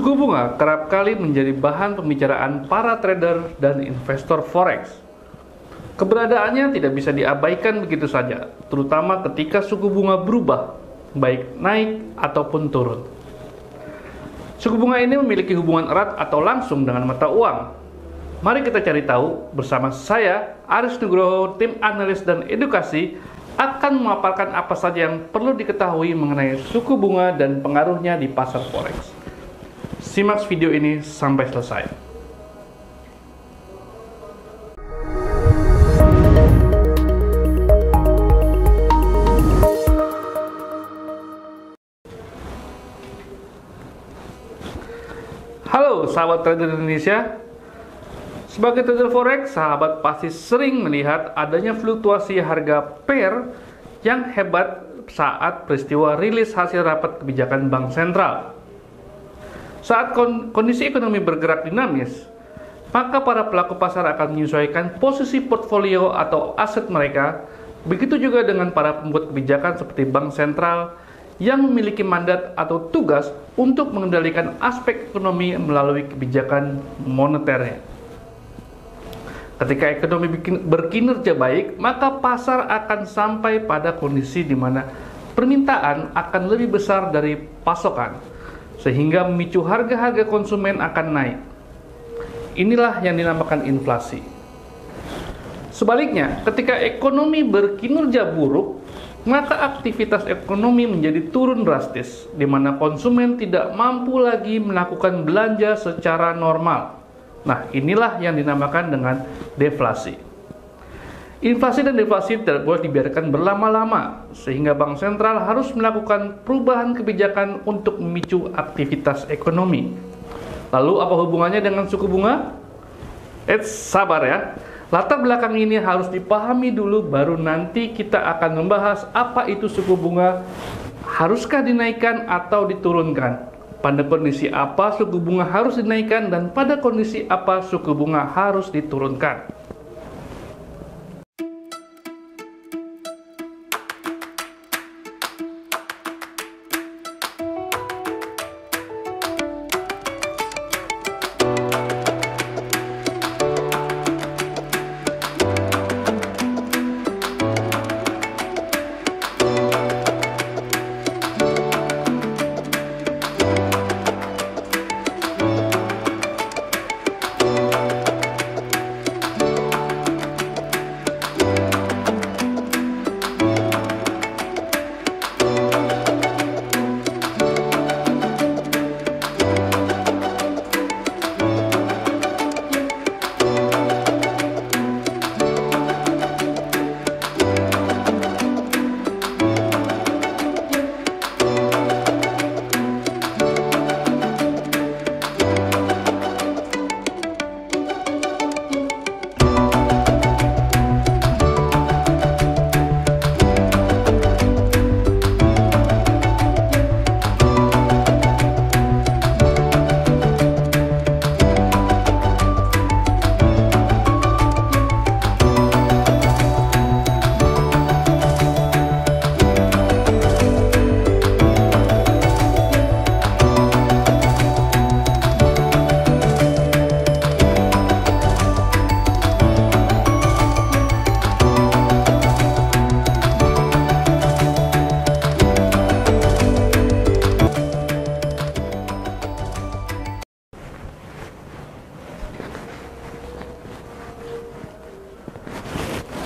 Suku bunga kerap kali menjadi bahan pembicaraan para trader dan investor forex. Keberadaannya tidak bisa diabaikan begitu saja, terutama ketika suku bunga berubah, baik naik ataupun turun. Suku bunga ini memiliki hubungan erat atau langsung dengan mata uang. Mari kita cari tahu bersama saya, Aris Nugroho, tim analis dan edukasi, akan memaparkan apa saja yang perlu diketahui mengenai suku bunga dan pengaruhnya di pasar forex. Simak video ini sampai selesai. Halo sahabat trader Indonesia. Sebagai trader forex, sahabat pasti sering melihat adanya fluktuasi harga pair yang hebat saat peristiwa rilis hasil rapat kebijakan Bank Sentral. Saat kondisi ekonomi bergerak dinamis, maka para pelaku pasar akan menyesuaikan posisi portfolio atau aset mereka. Begitu juga dengan para pembuat kebijakan seperti Bank Sentral yang memiliki mandat atau tugas untuk mengendalikan aspek ekonomi melalui kebijakan moneternya. Ketika ekonomi berkinerja baik, maka pasar akan sampai pada kondisi di mana permintaan akan lebih besar dari pasokan, sehingga memicu harga-harga konsumen akan naik. Inilah yang dinamakan inflasi. Sebaliknya, ketika ekonomi berkinerja buruk, maka aktivitas ekonomi menjadi turun drastis, di mana konsumen tidak mampu lagi melakukan belanja secara normal. Nah, inilah yang dinamakan dengan deflasi. Inflasi dan deflasi tidak boleh dibiarkan berlama-lama, sehingga Bank Sentral harus melakukan perubahan kebijakan untuk memicu aktivitas ekonomi. Lalu apa hubungannya dengan suku bunga? Sabar ya. Latar belakang ini harus dipahami dulu, baru nanti kita akan membahas apa itu suku bunga, haruskah dinaikkan atau diturunkan. Pada kondisi apa suku bunga harus dinaikkan dan pada kondisi apa suku bunga harus diturunkan.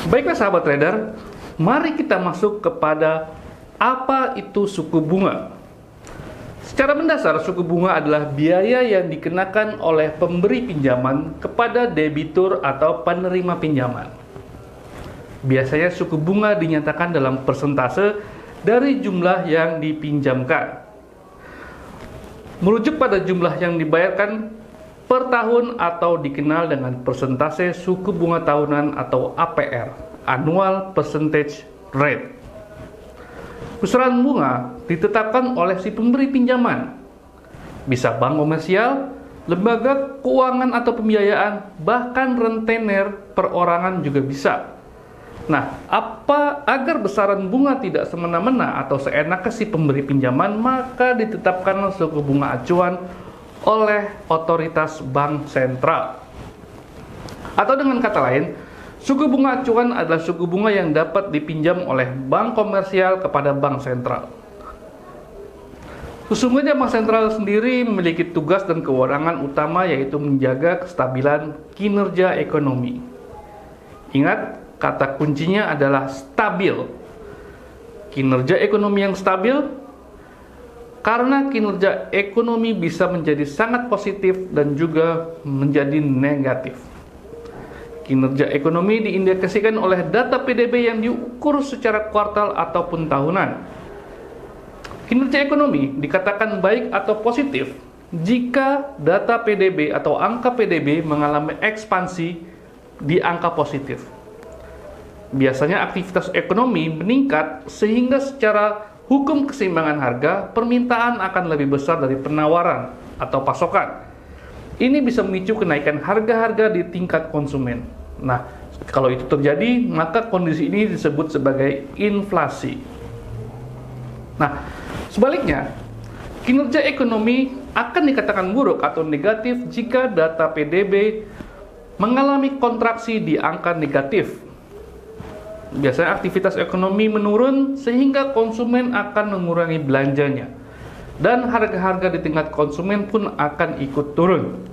Baiklah sahabat trader, mari kita masuk kepada apa itu suku bunga. Secara mendasar, suku bunga adalah biaya yang dikenakan oleh pemberi pinjaman kepada debitur atau penerima pinjaman. Biasanya suku bunga dinyatakan dalam persentase dari jumlah yang dipinjamkan. Merujuk pada jumlah yang dibayarkan per tahun atau dikenal dengan persentase suku bunga tahunan atau APR, Annual Percentage Rate. Besaran bunga ditetapkan oleh si pemberi pinjaman. Bisa bank komersial, lembaga keuangan atau pembiayaan, bahkan rentenir perorangan juga bisa. Nah, agar besaran bunga tidak semena-mena atau seenaknya si pemberi pinjaman, maka ditetapkan suku bunga acuan oleh otoritas bank sentral. Atau dengan kata lain, suku bunga acuan adalah suku bunga yang dapat dipinjam oleh bank komersial kepada bank sentral. Sesungguhnya bank sentral sendiri memiliki tugas dan kewenangan utama, yaitu menjaga kestabilan kinerja ekonomi. Ingat, kata kuncinya adalah stabil. Kinerja ekonomi yang stabil, karena kinerja ekonomi bisa menjadi sangat positif dan juga menjadi negatif. Kinerja ekonomi diindikasikan oleh data PDB yang diukur secara kuartal ataupun tahunan. Kinerja ekonomi dikatakan baik atau positif jika data PDB atau angka PDB mengalami ekspansi di angka positif. Biasanya aktivitas ekonomi meningkat sehingga secara hukum keseimbangan harga, permintaan akan lebih besar dari penawaran atau pasokan. Ini bisa memicu kenaikan harga-harga di tingkat konsumen. Nah, kalau itu terjadi, maka kondisi ini disebut sebagai inflasi. Nah, sebaliknya, kinerja ekonomi akan dikatakan buruk atau negatif jika data PDB mengalami kontraksi di angka negatif. Biasanya aktivitas ekonomi menurun sehingga konsumen akan mengurangi belanjanya dan harga-harga di tingkat konsumen pun akan ikut turun.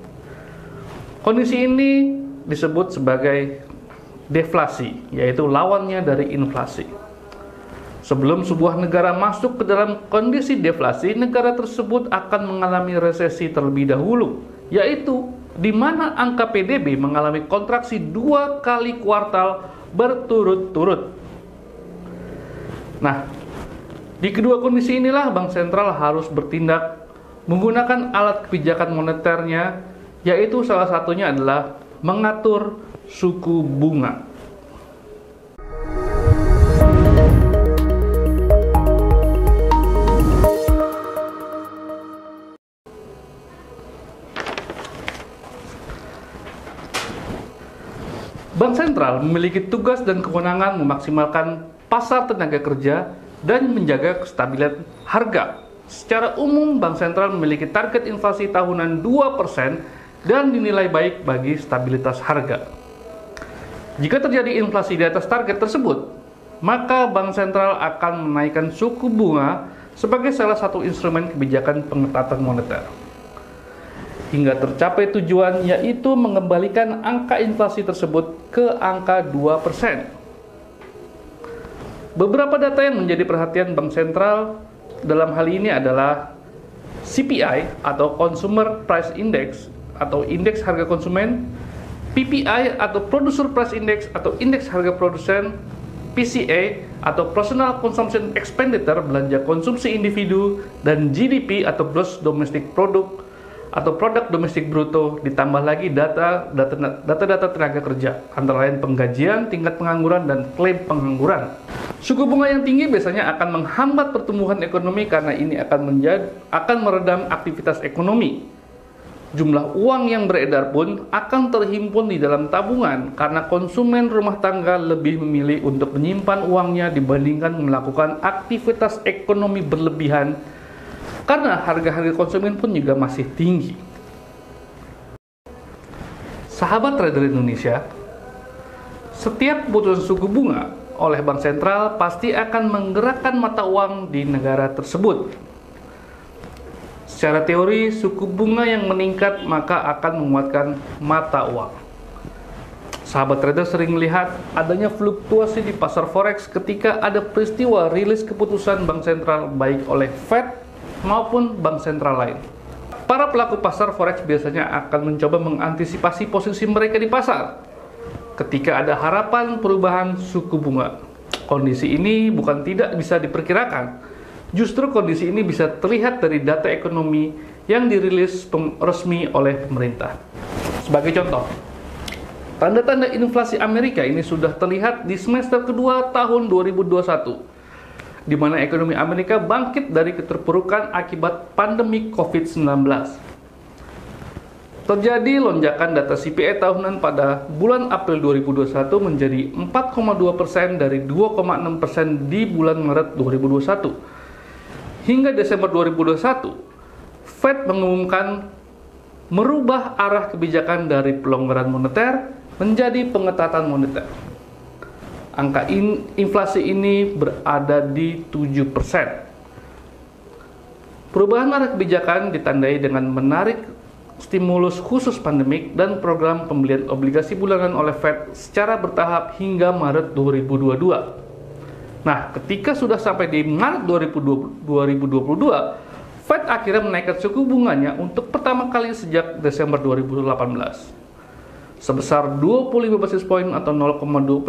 Kondisi ini disebut sebagai deflasi, yaitu lawannya dari inflasi. Sebelum sebuah negara masuk ke dalam kondisi deflasi, negara tersebut akan mengalami resesi terlebih dahulu, yaitu di mana angka PDB mengalami kontraksi 2 kali kuartal berturut-turut. Nah, di kedua kondisi inilah bank sentral harus bertindak menggunakan alat kebijakan moneternya, yaitu salah satunya adalah mengatur suku bunga. Bank sentral memiliki tugas dan kewenangan memaksimalkan pasar tenaga kerja dan menjaga kestabilan harga. Secara umum, bank sentral memiliki target inflasi tahunan 2% dan dinilai baik bagi stabilitas harga. Jika terjadi inflasi di atas target tersebut, maka bank sentral akan menaikkan suku bunga sebagai salah satu instrumen kebijakan pengetatan moneter hingga tercapai tujuan, yaitu mengembalikan angka inflasi tersebut ke angka 2%. Beberapa data yang menjadi perhatian bank sentral dalam hal ini adalah CPI atau Consumer Price Index atau indeks harga konsumen, PPI atau Producer Price Index atau indeks harga produsen, PCE atau Personal Consumption Expenditure belanja konsumsi individu, dan GDP atau Gross Domestic Product atau produk domestik bruto, ditambah lagi data tenaga kerja, antara lain penggajian, tingkat pengangguran, dan klaim pengangguran. Suku bunga yang tinggi biasanya akan menghambat pertumbuhan ekonomi karena ini akan meredam aktivitas ekonomi. Jumlah uang yang beredar pun akan terhimpun di dalam tabungan karena konsumen rumah tangga lebih memilih untuk menyimpan uangnya dibandingkan melakukan aktivitas ekonomi berlebihan, karena harga-harga konsumen pun juga masih tinggi. Sahabat trader Indonesia, setiap keputusan suku bunga oleh bank sentral pasti akan menggerakkan mata uang di negara tersebut. Secara teori, suku bunga yang meningkat maka akan menguatkan mata uang. Sahabat trader sering melihat adanya fluktuasi di pasar forex ketika ada peristiwa rilis keputusan bank sentral baik oleh Fed maupun bank sentral lain. Para pelaku pasar forex biasanya akan mencoba mengantisipasi posisi mereka di pasar ketika ada harapan perubahan suku bunga. Kondisi ini bukan tidak bisa diperkirakan. Justru kondisi ini bisa terlihat dari data ekonomi yang dirilis resmi oleh pemerintah. Sebagai contoh, tanda-tanda inflasi Amerika ini sudah terlihat di semester kedua tahun 2021. Di mana ekonomi Amerika bangkit dari keterpurukan akibat pandemi COVID-19. Terjadi lonjakan data CPI tahunan pada bulan April 2021 menjadi 4,2% dari 2,6% di bulan Maret 2021. Hingga Desember 2021, Fed mengumumkan merubah arah kebijakan dari pelonggaran moneter menjadi pengetatan moneter. Angka inflasi ini berada di 7%. Perubahan arah kebijakan ditandai dengan menarik stimulus khusus pandemik dan program pembelian obligasi bulanan oleh Fed secara bertahap hingga Maret 2022. Nah, ketika sudah sampai di Maret 2022, Fed akhirnya menaikkan suku bunganya untuk pertama kali sejak Desember 2018. Sebesar 25 basis poin atau 0,25%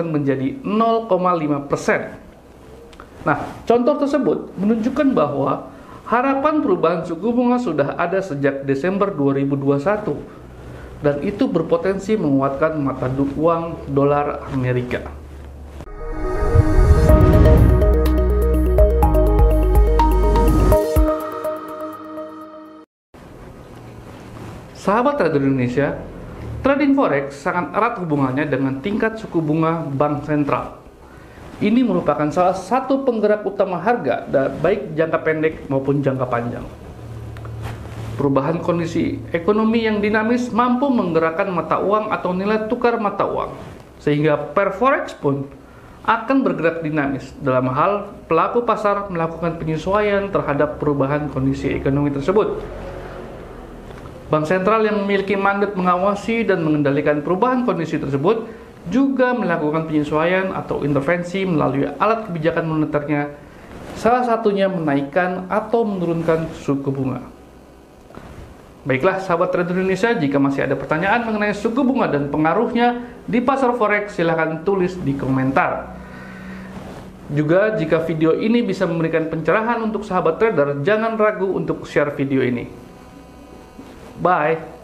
menjadi 0,5%. Nah, contoh tersebut menunjukkan bahwa harapan perubahan suku bunga sudah ada sejak Desember 2021 dan itu berpotensi menguatkan mata uang dolar Amerika. Sahabat trader Indonesia, trading forex sangat erat hubungannya dengan tingkat suku bunga bank sentral. Ini merupakan salah satu penggerak utama harga, baik jangka pendek maupun jangka panjang. Perubahan kondisi ekonomi yang dinamis mampu menggerakkan mata uang atau nilai tukar mata uang, sehingga pair forex pun akan bergerak dinamis dalam hal pelaku pasar melakukan penyesuaian terhadap perubahan kondisi ekonomi tersebut. Bank sentral yang memiliki mandat mengawasi dan mengendalikan perubahan kondisi tersebut juga melakukan penyesuaian atau intervensi melalui alat kebijakan moneternya, salah satunya menaikkan atau menurunkan suku bunga. Baiklah sahabat trader Indonesia, jika masih ada pertanyaan mengenai suku bunga dan pengaruhnya di pasar forex, silahkan tulis di komentar. Juga jika video ini bisa memberikan pencerahan untuk sahabat trader, jangan ragu untuk share video ini. Bye.